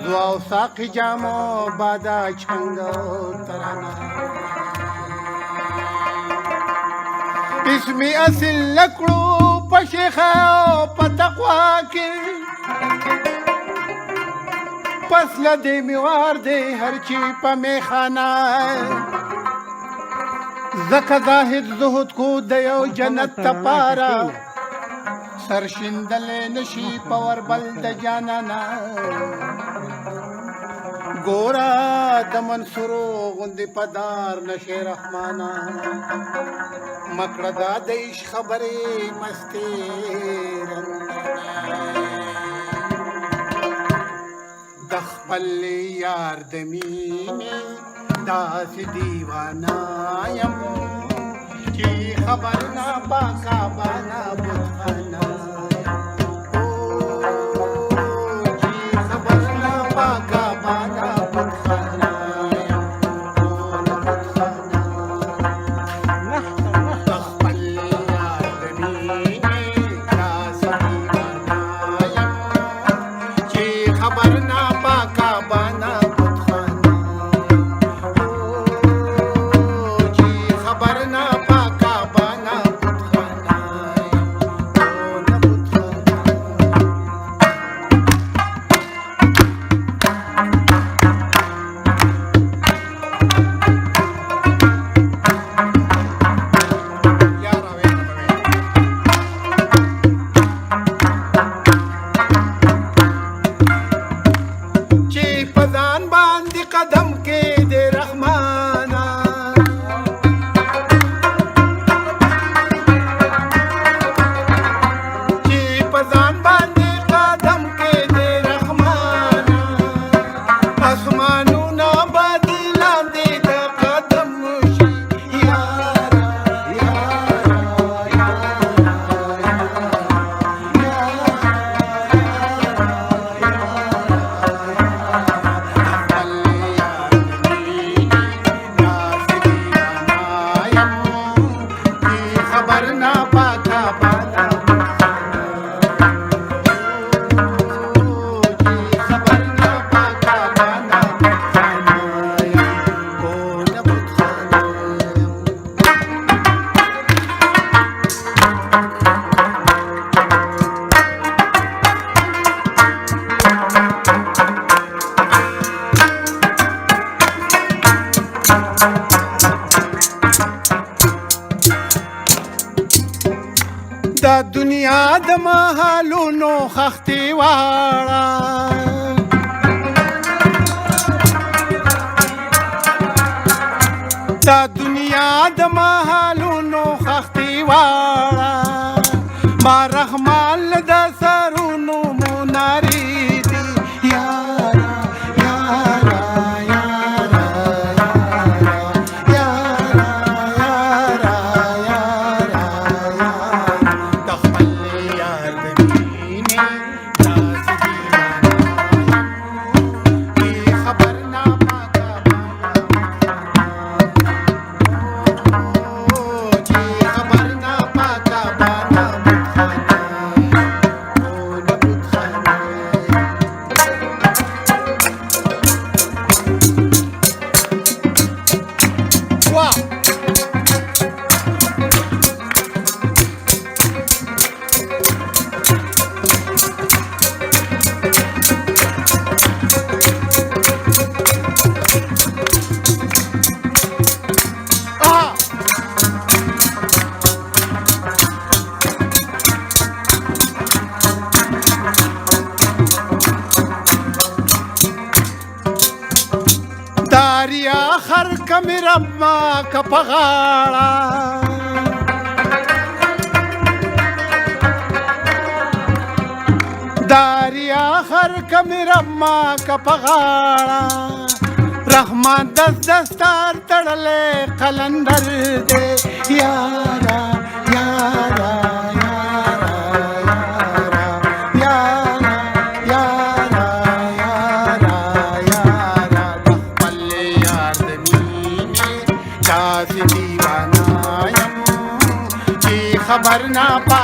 زواو ساقی جامو بادا چنگو ترانا اسمی اصل لکڑو پشیخا پتقوا کی پسل دے میوار دے ہر چی پا میخانا زکا زاہد زہد کو دیو جنت تپارا سرشندل نشی پور بلد جانانا گورا دمن سرو غندی پدار نشی رحمانا مکڑ دا دیش خبری مستی دخپل یار دمینی داس دیوانایم چی خبر نا پاکا بانا بطخانا چی خبر نا پاکا بانا بطخانا دخپل یار دمینی داس دیوانایم چی خبر نا پاکا بانا دا دنیا د محالونو خختی واړه دا دنیا د محالونو خختی واړه ما رحمان د سرونو مناری دی یارا یارا داریا خر کمی رما کپغاڑا داریا خر کمی رما کپغاڑا رحمان دست دستار تڑلے قلندر دے یارا یارا خبر نہ پا